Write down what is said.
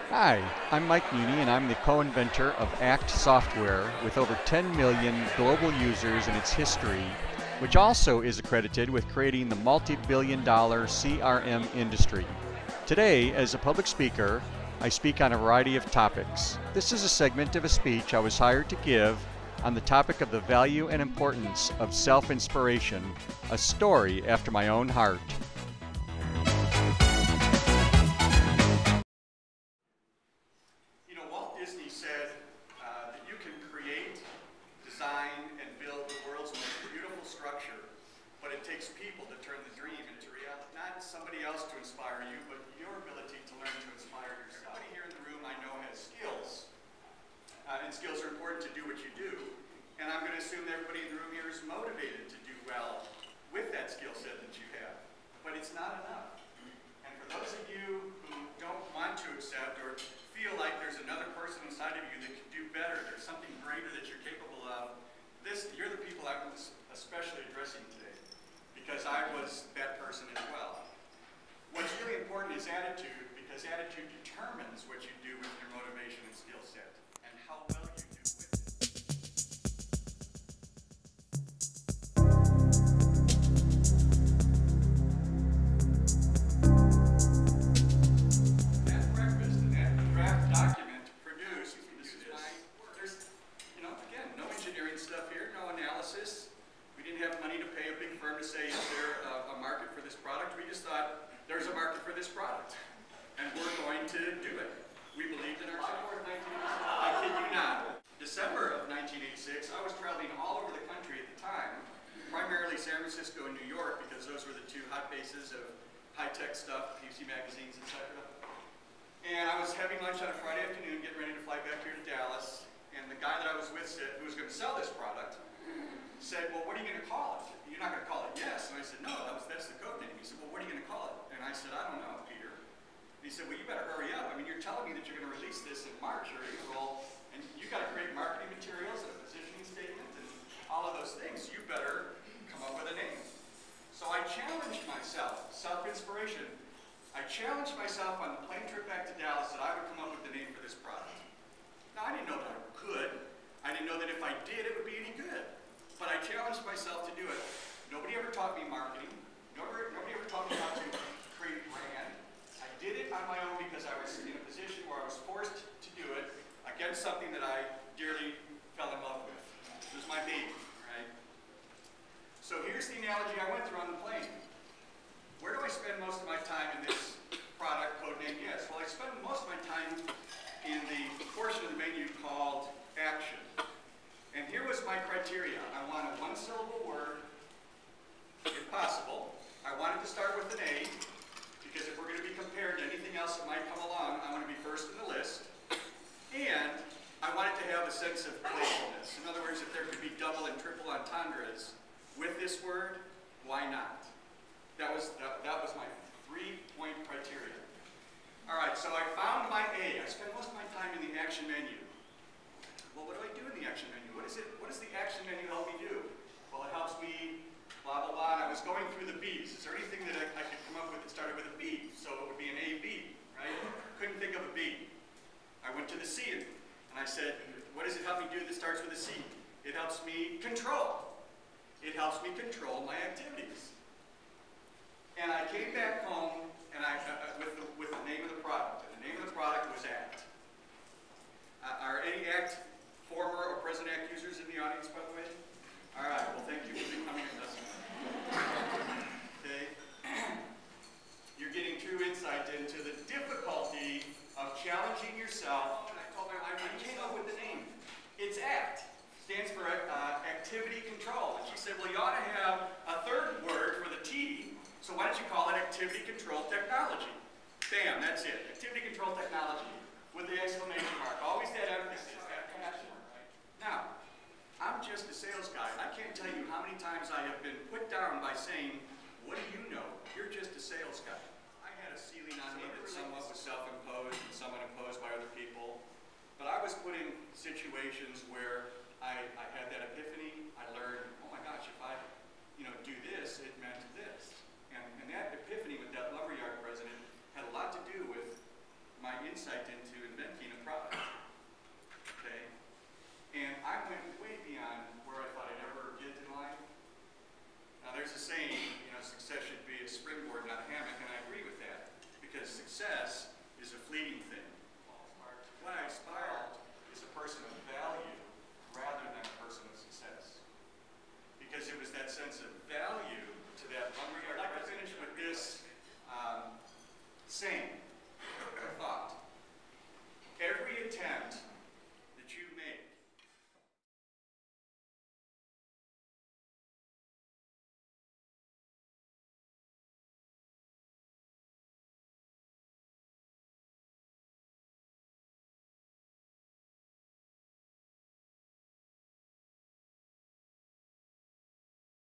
Hi, I'm Mike Muhney, and I'm the co-inventor of ACT software with over 10 million global users in its history, which also is accredited with creating the multi-billion-dollar CRM industry. Today, as a public speaker, I speak on a variety of topics. This is a segment of a speech I was hired to give on the topic of the value and importance of self-inspiration, a story after my own heart. Walt Disney said that you can create, design, and build the world's most beautiful structure, but it takes people to turn the dream into reality. Not somebody else to inspire you, but your ability to learn to inspire yourself. Everybody here in the room I know has skills, and skills are important to do what you do. And I'm going to assume that everybody in the room here is motivated to do well with that skill set that you have. But it's not enough. And for those of you who don't want to accept or feel like there's another person inside of you that can do better, there's something greater that you're capable of, you're the people I'm especially addressing today, because I was that person as well. What's really important is attitude, because attitude determines what you do with your motivation and skill set, and how well you do with it. That breakfast and that draft document produced, this is my, again, no engineering stuff here, no analysis. We didn't have money to pay a big firm to say, is there a market for this product? We just thought, there's a market for this product, and we're going to do it. We believed in ourselves. I kid you not. December of 1986, I was traveling all over the country at the time, primarily San Francisco and New York, because those were the two hot bases of high-tech stuff, PC magazines, etc. And I was having lunch on a Friday afternoon, getting ready to fly back here to Dallas, and the guy that I was with said, who was going to sell this product, said, well, what are you going to call it? You're not going to call it Yes. And I said, no, that's the code name. He said, well, what are you going to call it? And I said, I don't know, Peter. And he said, well, you better hurry up. I mean, you're telling me that you're going to release this in March or April, and you've got to create marketing materials and a positioning statement and all of those things. You better come up with a name. So I challenged myself, self-inspiration. I challenged myself on the plane trip back to Dallas that I would come up with the name for this product. Now, I didn't know that I could. I didn't know that if I did, it would be any good. But I challenged myself to do it. Nobody ever taught me marketing. Nobody ever taught me how to create brand. I did it on my own because I was in a position where I was forced to do it against something that I dearly fell in love with. It was my baby, right? So here's the analogy I went through on the plane. Where do I spend most of my time in this product codenamed Yes? Well, I spend most of my time in the portion of the menu called Action. And here was my criteria. I want a one-syllable word, if possible. I wanted to start with an A, because if we're going to be compared to anything else that might come along, I want to be first in the list. And I wanted to have a sense of playfulness. In other words, if there could be double and triple entendres with this word, why not? That was my three-point criteria. All right, so I found my A. I spent most of my time in the action menu. Well, what do I do in the action menu? What does the action menu help me do? Well, it helps me blah, blah, blah. And I was going through the B's. Is there anything that I could come up with that started with a B? So it would be an A, B, right? Couldn't think of a B. I went to the C and I said, what does it help me do that starts with a C? It helps me control. It helps me control my activities. And I came back home and with the name of the product. And the name of the product was ACT. Are any ACT former or present ACT users in the audience, by the way? All right, well, thank you for becoming a customer. Okay? You're getting true insight into the difficulty of challenging yourself. And I told my wife, I came up with the name. It's ACT. Stands for Activity Control. And she said, well, you ought to have a third word for the T, so why don't you call it Activity Control Technology? Bam, that's it. Activity Control Technology with the exclamation mark. Always that emphasis, that passion. Now, I'm just a sales guy. I can't tell you how many times I have been put down by saying, what do you know? You're just a sales guy. I had a ceiling on me that somewhat was self-imposed and somewhat imposed by other people. But I was put in situations where I had that epiphany. I learned, oh my gosh, if I do this, it meant this. And that epiphany with that lumberyard president had a lot to do with my insight into inventing a product.